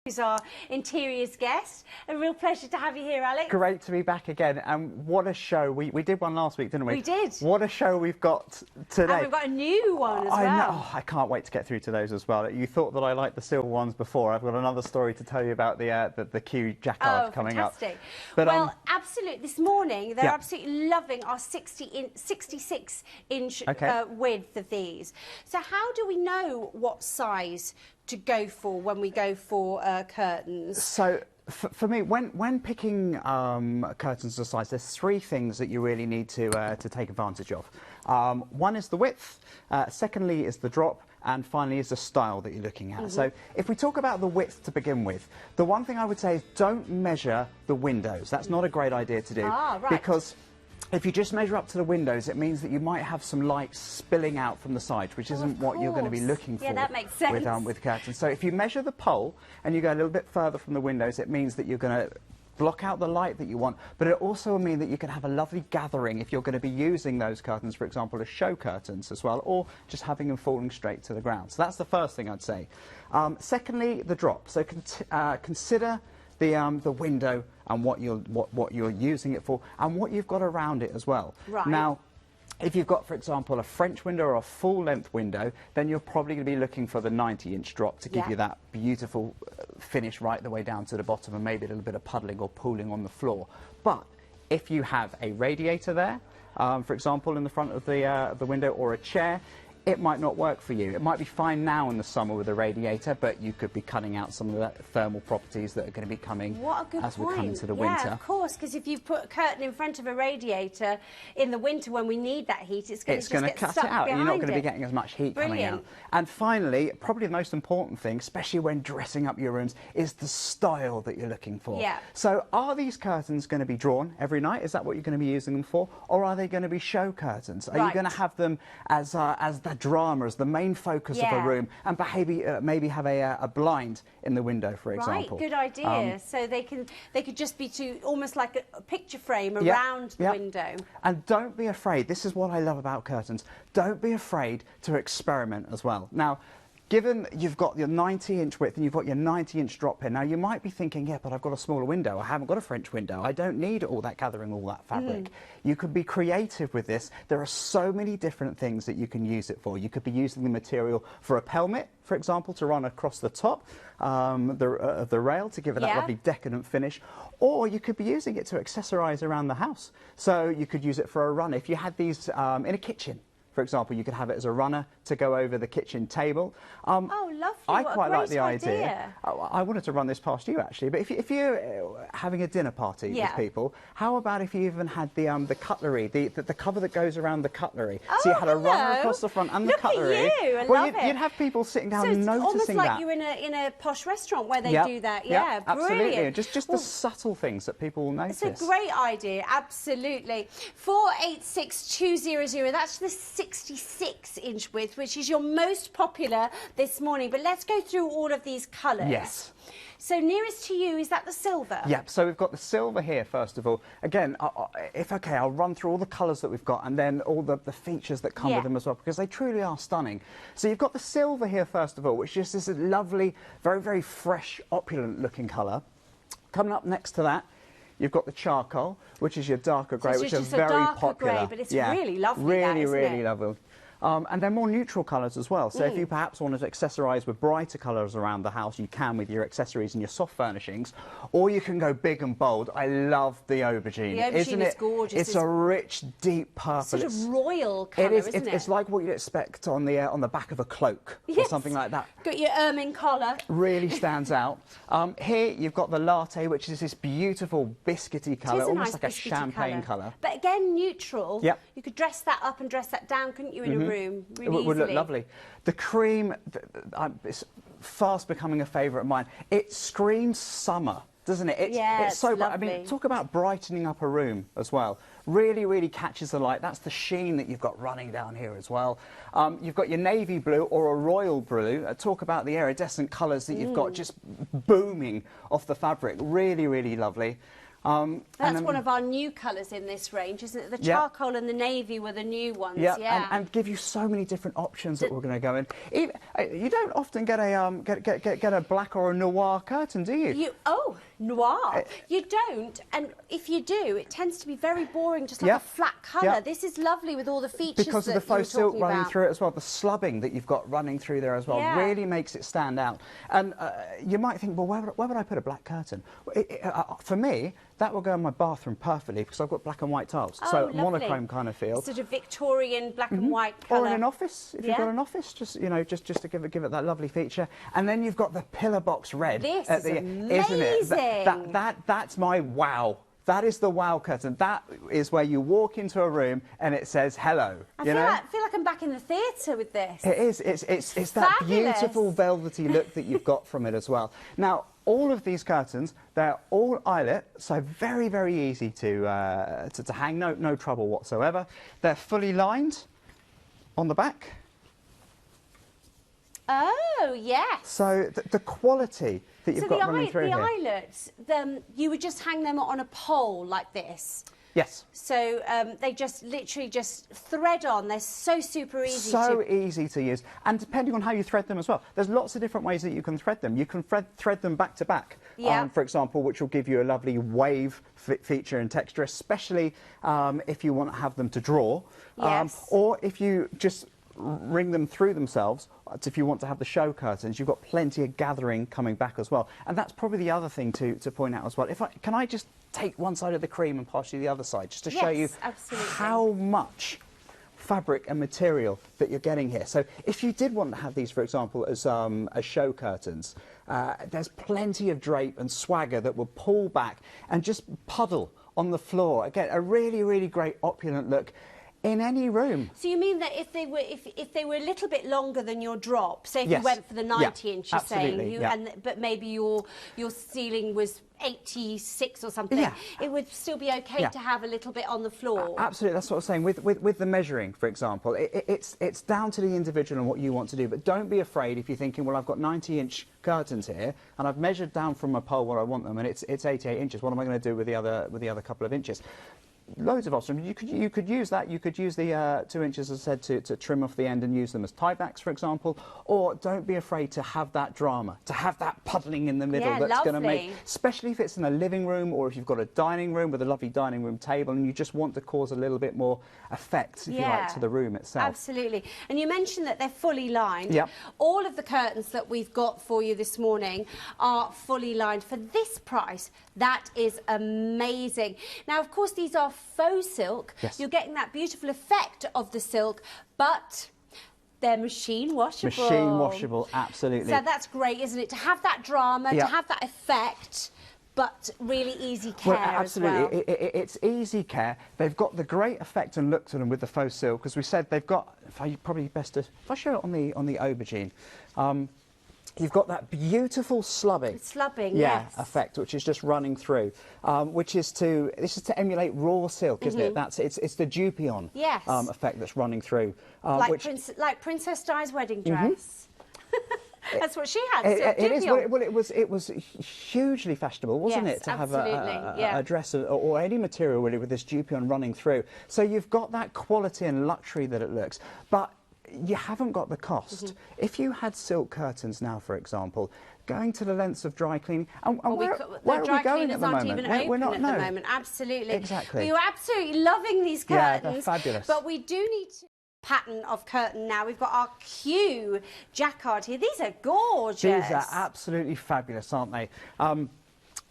Who's our interiors guest. A real pleasure to have you here, Alex. Great to be back again, and what a show. We did one last week, didn't we? We did. What a show we've got today. And we've got a new one as well. I know. Oh, I can't wait to get through to those as well. You thought that I liked the silver ones before. I've got another story to tell you about the Q Jacquard coming fantastic. up. But, well, absolutely. This morning, they're yeah. absolutely loving our 66-inch width of these. So how do we know what size to go for when we go for curtains? So, for me, when picking curtains to size, there's three things that you really need to take advantage of. One is the width, secondly is the drop, and finally is the style that you're looking at. So if we talk about the width to begin with, the one thing I would say is don't measure the windows. That's not a great idea to do. Right. Because if you just measure up to the windows, it means that you might have some light spilling out from the sides, which isn't what you're going to be looking for. Yeah, that makes sense. With curtains. So if you measure the pole and you go a little bit further from the windows, it means that you're going to block out the light that you want, but it also will mean that you can have a lovely gathering if you're going to be using those curtains, for example, as show curtains as well, or just having them falling straight to the ground. So that's the first thing I'd say. Secondly, the drop. So consider the window and what you're using it for, and what you've got around it as well. Right. Now, if you've got, for example, a French window or a full-length window, then you're probably going to be looking for the 90-inch drop to give you that beautiful finish right the way down to the bottom, and maybe a little bit of puddling or pooling on the floor. But if you have a radiator there, for example, in the front of the window, or a chair, it might not work for you. It might be fine now in the summer with a radiator, but you could be cutting out some of the thermal properties that are going to be coming as we come into the winter. Yeah, of course, because if you put a curtain in front of a radiator in the winter when we need that heat, it's going to just get cut stuck it out. You're not going to be it. getting as much heat coming Brilliant. out. And finally, probably the most important thing, especially when dressing up your rooms, is the style that you're looking for. Yeah. So are these curtains going to be drawn every night? Is that what you're going to be using them for? Or are they going to be show curtains? Are you going to have them as the drama, as the main focus of a room, and maybe have a blind in the window, for example? Right, good idea. So they could just be almost like a picture frame around the window. And don't be afraid. This is what I love about curtains. Don't be afraid to experiment as well. Now, given you've got your 90-inch width and you've got your 90-inch drop here, now you might be thinking, yeah, but I've got a smaller window. I haven't got a French window. I don't need all that gathering, all that fabric. You could be creative with this. There are so many different things that you can use it for. You could be using the material for a pelmet, for example, to run across the top of the rail to give it that lovely decadent finish. Or you could be using it to accessorise around the house. So you could use it for a run. If you had these in a kitchen, for example, you could have it as a runner to go over the kitchen table. Oh, lovely. I quite like the idea. I wanted to run this past you, actually, but if you're having a dinner party with people, how about if you even had the cutlery, the cover that goes around the cutlery? Oh, so you had a runner across the front and the cutlery. Look at you. I love it. You'd have people sitting down so it's noticing almost like that. you're in a posh restaurant where they do that. Yeah, brilliant. Absolutely. Just the subtle things that people will notice. It's a great idea, absolutely. 486200, that's the 66-inch width, which is your most popular this morning. But let's go through all of these colours. Yes. So nearest to you, is that the silver? Yep, so we've got the silver here, first of all. Again, if okay, I'll run through all the colours that we've got and then all the features that come with them as well, because they truly are stunning. So you've got the silver here, first of all, which is this lovely, very, very fresh, opulent-looking colour. Coming up next to that, you've got the charcoal, which is your darker grey, which is very popular. Grey, but it's really lovely, really lovely. And they're more neutral colours as well. So if you perhaps want to accessorise with brighter colours around the house, you can with your accessories and your soft furnishings. Or you can go big and bold. I love the aubergine. The aubergine is gorgeous. It's a rich, deep purple. Sort of royal colour, isn't it? It's like what you'd expect on the back of a cloak or something like that. Got your ermine collar. Really stands out. Here you've got the latte, which is this beautiful biscuity colour, almost like a champagne colour. But again, neutral. Yep. You could dress that up and dress that down, couldn't you, in a room? Really it would look lovely. The cream, it's fast becoming a favourite of mine. It screams summer, doesn't it? It's so bright. I mean, talk about brightening up a room as well. Really, really catches the light. That's the sheen that you've got running down here as well. You've got your navy blue or a royal blue. Talk about the iridescent colours that you've got just booming off the fabric. Really, really lovely. That's one of our new colours in this range, isn't it? The Yeah. charcoal and the navy were the new ones. Yeah, Yeah. and give you so many different options that we're going to go in. You don't often get a get a black or a noir curtain, do you? Noir. You don't, and if you do, it tends to be very boring, just like Yeah. a flat colour. Yeah. This is lovely with all the features Because of that the faux you were silk talking running about. through it as well, the slubbing that you've got running through there as well Yeah. really makes it stand out. And you might think, well, where would I put a black curtain? For me, that will go in my bathroom perfectly because I've got black and white tiles, so lovely. monochrome kind of feel. Sort of Victorian black and white colour. Or in an office, if you've Yeah. got an office, just to give it that lovely feature. And then you've got the pillar box red. This at is isn't it? amazing. That's my wow. That is the wow curtain. That is where you walk into a room and it says hello. I you feel know? like I'm back in the theatre with this. It is. It's that Fabulous. beautiful velvety look that you've got from it as well. Now, all of these curtains, they're all eyelet, so very, very easy to hang. No trouble whatsoever. They're fully lined on the back. Oh, yes. So the quality that you've got running through the here. eyelets, you would just hang them on a pole like this. Yes. So they just literally just thread on. They're so super easy So to... easy to use, and depending on how you thread them as well. There's lots of different ways that you can thread them. You can thread them back to back, Yeah. for example, which will give you a lovely wave feature and texture, especially if you want to have them to draw. Yes. Or if you just ring them through themselves, if you want to have the show curtains, you've got plenty of gathering coming back as well. And that's probably the other thing to point out as well. Can I just take one side of the cream and pass you the other side, just to show you absolutely. how much fabric and material that you're getting here. So if you did want to have these, for example, as show curtains, there's plenty of drape and swagger that will pull back and just puddle on the floor. Again, a really, really great opulent look in any room. So you mean that if they were a little bit longer than your drop, say if Yes. you went for the 90 inch, you're saying, absolutely, yeah. but maybe your ceiling was 86 or something, Yeah. it would still be okay Yeah. to have a little bit on the floor. Absolutely, that's what I was saying. With the measuring, for example, it's down to the individual and what you want to do. But don't be afraid if you're thinking, well, I've got 90-inch curtains here, and I've measured down from my pole where I want them, and it's 88 inches. What am I going to do with the other couple of inches? Loads of options. You could use that. You could use the 2 inches, as I said, to trim off the end and use them as tiebacks, for example. Or don't be afraid to have that drama, to have that puddling in the middle. Yeah, that's going to lovely. make, especially if it's in a living room or if you've got a dining room with a lovely dining room table, and you just want to cause a little bit more effect, if you like, to the room itself. Absolutely. And you mentioned that they're fully lined. Yep. All of the curtains that we've got for you this morning are fully lined for this price. That is amazing. Now, of course, these are faux silk. Yes. You're getting that beautiful effect of the silk, but they're machine washable. Machine washable, absolutely. So that's great, isn't it? To have that drama, Yeah. to have that effect, but really easy care absolutely. as well. It's easy care. They've got the great effect and look to them with the faux silk, because we said they've got. If I show it on the aubergine. You've got that beautiful slubbing. Slubbing, yeah, yes. effect, which is just running through, this is to emulate raw silk, isn't it? It's the Dupion Yes. effect that's running through. Like Princess Di's wedding dress. That's what she had. It is. Dupion. Well, it was hugely fashionable, wasn't Yes, it, to have absolutely, yeah. a dress or any material really with this Dupion running through. So you've got that quality and luxury that it looks, but you haven't got the cost. If you had silk curtains now, for example, going to the lengths of dry cleaning, and where are dry we going cleaners at the aren't moment? even open at no. the moment. Absolutely. Exactly. We were absolutely loving these curtains. Yeah, they're fabulous. But we do need to pattern of curtain now. We've got our Q jacquard here. These are gorgeous. These are absolutely fabulous, aren't they?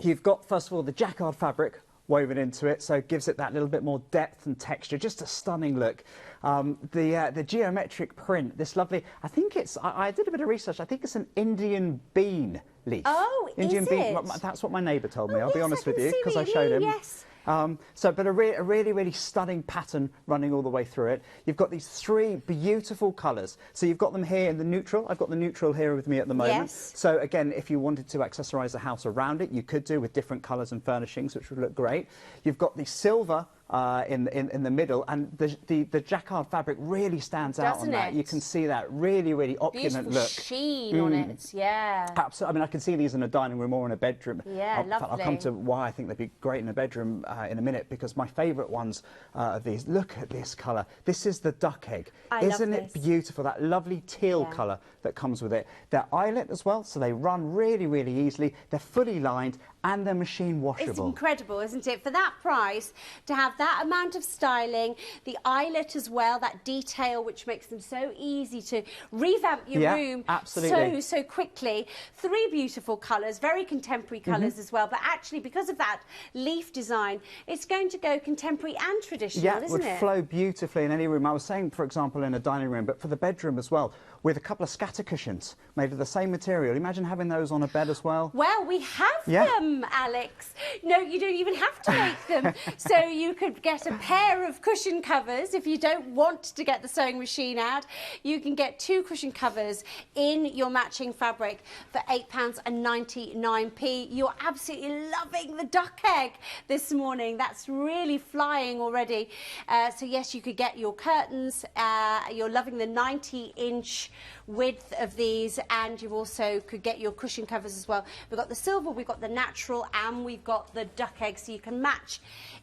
You've got, first of all, the jacquard fabric woven into it, so it gives it that little bit more depth and texture, just a stunning look. The geometric print, this lovely, I think it's, I did a bit of research, I think it's an Indian bean leaf. Oh, Indian is bean, it? that's what my neighbour told me, Oh, I'll be yes, honest I with can you, see because I what you showed mean, him. yes. But a really, really stunning pattern running all the way through it. You've got these three beautiful colours. So you've got them here in the neutral. I've got the neutral here with me at the moment. Yes. So again, if you wanted to accessorise the house around it, you could do with different colours and furnishings, which would look great. You've got the silver in the middle, and the jacquard fabric really stands out on that. You can see that really opulent look. Sheen on it, yeah. Absolutely. I mean, I can see these in a dining room or in a bedroom. Yeah, lovely. I'll come to why I think they'd be great in a bedroom in a minute, because my favourite ones are these. Look at this colour. This is the duck egg. Isn't it beautiful? That lovely teal colour that comes with it. They're eyelet as well, so they run really easily. They're fully lined and they're machine washable. It's incredible, isn't it? For that price, to have that amount of styling, the eyelet as well, that detail which makes them so easy to revamp your room so quickly. 3 beautiful colours, very contemporary colours as well, but actually because of that leaf design, it's going to go contemporary and traditional, isn't it? Yeah, it would flow beautifully in any room. I was saying, for example, in a dining room, but for the bedroom as well, with a couple of scatter cushions made of the same material. Imagine having those on a bed as well. Well, we have them, Alex. No, you don't even have to make them. So you could get a pair of cushion covers if you don't want to get the sewing machine out. You can get 2 cushion covers in your matching fabric for £8.99. You're absolutely loving the duck egg this morning. That's really flying already. So yes, you could get your curtains. You're loving the 90-inch width of these, and you also could get your cushion covers as well. We've got the silver, we've got the natural, and we've got the duck egg, so you can match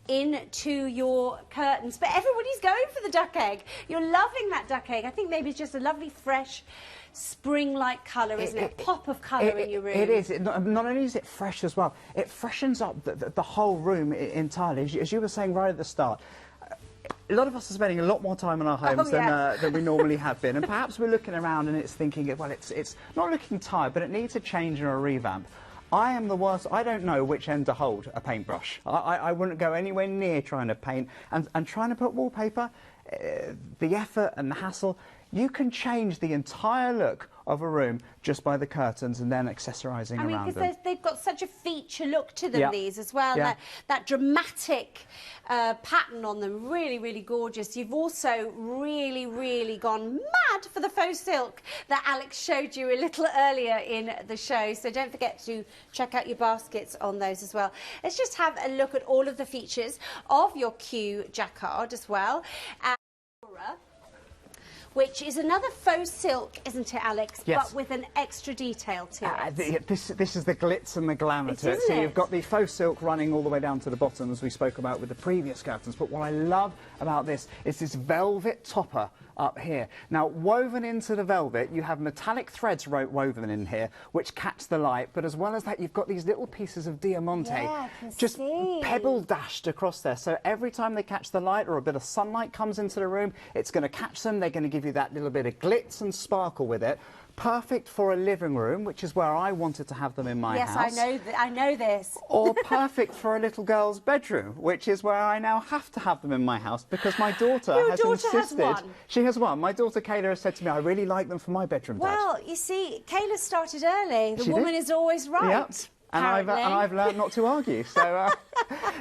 into your curtains. But everybody's going for the duck egg. You're loving that duck egg. I think maybe it's just a lovely fresh spring-like colour, isn't it? Pop of colour in your room. It is. Not only is it fresh as well, it freshens up the whole room entirely. As you were saying right at the start, a lot of us are spending a lot more time in our homes than we normally have been, and perhaps we're looking around and it's thinking, well, it's not looking tired, but it needs a change or a revamp. I am the worst. I don't know which end to hold a paintbrush. I wouldn't go anywhere near trying to paint and trying to put wallpaper. The effort and the hassle. You can change the entire look of a room just by the curtains and then accessorising around them. I mean, because they've got such a feature look to them, these as well. That dramatic pattern on them, really gorgeous. You've also really gone mad for the faux silk that Alex showed you a little earlier in the show. So don't forget to check out your baskets on those as well. Let's just have a look at all of the features of your Q jacquard as well. Which is another faux silk, isn't it, Alex? Yes. But with an extra detail to it. This is the glitz and the glamour to it. So you've got the faux silk running all the way down to the bottom, as we spoke about with the previous curtains. But what I love about this is this velvet topper up here. Now, woven into the velvet, you have metallic threads woven in here, which catch the light. But as well as that, you've got these little pieces of diamante just pebble dashed across there. So every time they catch the light or a bit of sunlight comes into the room, it's going to catch them. They're going to give you that little bit of glitz and sparkle with it. Perfect for a living room, which is where I wanted to have them in my house. Yes, I know this. Or perfect for a little girl's bedroom, which is where I now have to have them in my house because my daughter has insisted. Has one. She has one. My daughter Kayla has said to me, I really like them for my bedroom, Dad. Well, you see, Kayla started early. The woman is always right. Yep. And I've learned not to argue. So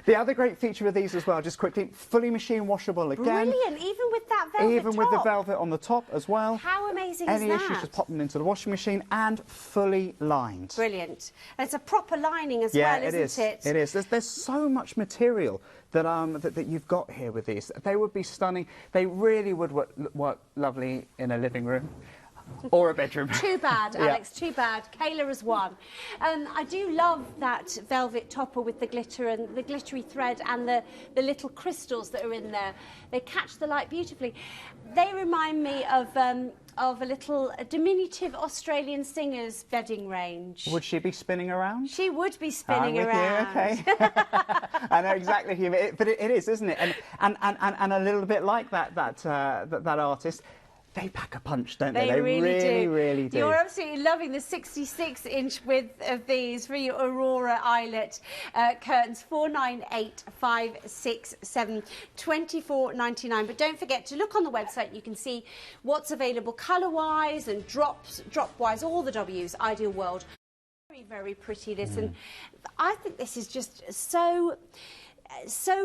the other great feature of these as well, just quickly, fully machine washable again. Brilliant, even with that velvet Even with the velvet on the top as well. How amazing is that? Any issues, just pop them into the washing machine, and fully lined. Brilliant. And it's a proper lining as well, isn't it? It is. There's so much material that that you've got here with these. They would be stunning. They really would work lovely in a living room. Or a bedroom. Too bad, Alex, too bad. Kayla has won. I do love that velvet topper with the glitter and the glittery thread and the little crystals that are in there. They catch the light beautifully. They remind me of a diminutive Australian singer's bedding range. Would she be spinning around? She would be spinning around. Okay. I know exactly who, but it is, isn't it? And a little bit like that artist. They pack a punch, don't they? They really do. You're absolutely loving the 66-inch width of these for your Aurora eyelet curtains. 498567, 24.99. But don't forget to look on the website. You can see what's available colour-wise and drop-wise, all the W's. Ideal World. Very pretty, this. And I think this is just so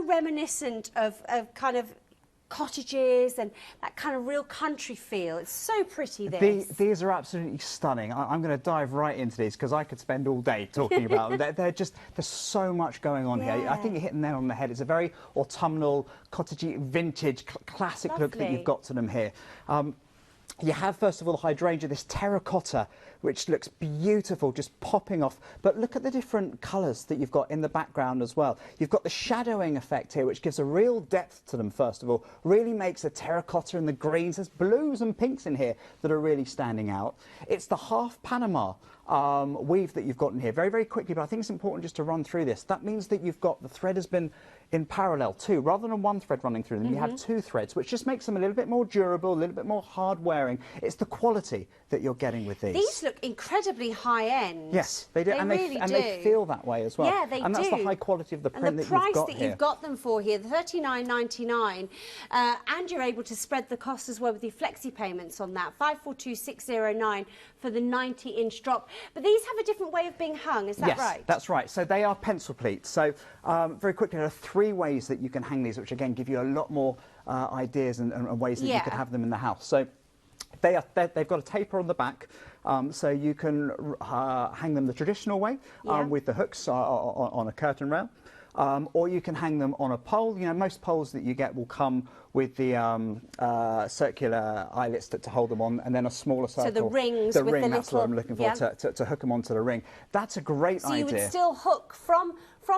reminiscent of kind of cottages and that kind of real country feel. It's so pretty, this. These are absolutely stunning. I'm going to dive right into these because I could spend all day talking about them. There's so much going on here. I think you're hitting the nail on the head. It's a very autumnal, cottagey, vintage, classic look that you've got to them here. You have, first of all, the hydrangea, this terracotta, which looks beautiful, just popping off. But look at the different colours that you've got in the background as well. You've got the shadowing effect here, which gives a real depth to them, first of all. Really makes the terracotta and the greens. There's blues and pinks in here that are really standing out. It's the half Panama weave that you've got in here. Very, very quickly, but I think it's important just to run through this. That means that you've got, the thread has been in parallel too. Rather than one thread running through them, you have two threads, which just makes them a little bit more durable, a little bit more hard wearing. It's the quality that you're getting with these. These look incredibly high end. Yes, they do. They really do. And they feel that way as well. Yeah, they do. And that's the high quality of the print that you've got here. And the price that you've got them for here, the $39.99, and you're able to spread the cost as well with your flexi payments on that, 542609 for the 90-inch drop. But these have a different way of being hung, is that right? Yes, that's right. So they are pencil pleats. So very quickly, there are 3 ways that you can hang these, which again give you a lot more ideas and ways that you could have them in the house. So they've got a taper on the back, so you can hang them the traditional way with the hooks on a curtain rail. Or you can hang them on a pole. You know, most poles that you get will come with the circular eyelets to hold them on, and then a smaller circle. So the rings the with ring, the that's little, what I'm looking for, to hook them onto the ring. That's a great idea. So you would still hook from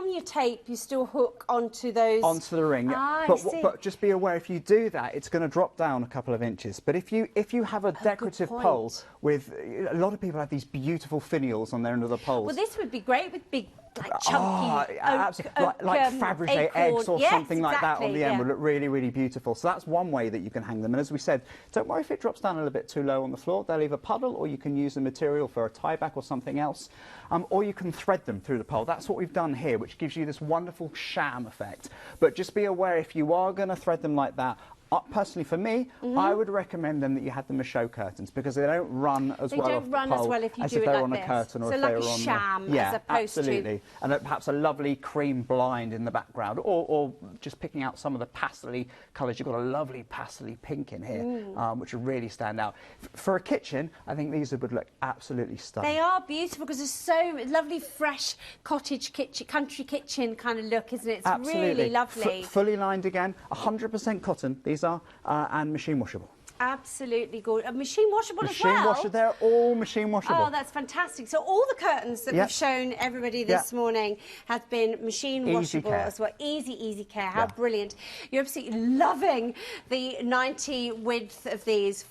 your tape, you still hook onto those... Onto the ring, but just be aware, if you do that, it's going to drop down a couple of inches. But if you have a decorative pole with... A lot of people have these beautiful finials on their end of the poles. Well, this would be great with big, like, chunky like Fabergé eggs or something like that on the end would look really, really beautiful. So that's one way that you can hang them. And as we said, don't worry if it drops down a little bit too low on the floor. They'll either puddle, or you can use the material for a tie back or something else. Or you can thread them through the pole. That's what we've done here, which gives you this wonderful sham effect. But just be aware, if you are going to thread them like that, personally for me, I would recommend them that you had them as show curtains, because they don't run as well off the pole if you as do if it they were like on this. a curtain, or so if like they were a on sham, yeah, as opposed absolutely. to... And perhaps a lovely cream blind in the background, or just picking out some of the pastel colours. You've got a lovely pastel pink in here, which will really stand out. For a kitchen, I think these would look absolutely stunning. They are beautiful because it's so lovely, fresh cottage kitchen, country kitchen kind of look, isn't it? It's really lovely. Fully lined again, 100% cotton. These are and machine washable. Absolutely good. Machine washable as well? Machine washable, they're all machine washable. Oh, that's fantastic. So all the curtains that we've shown everybody this morning have been machine washable as well. Easy care. How brilliant. You're absolutely loving the 90 width of these.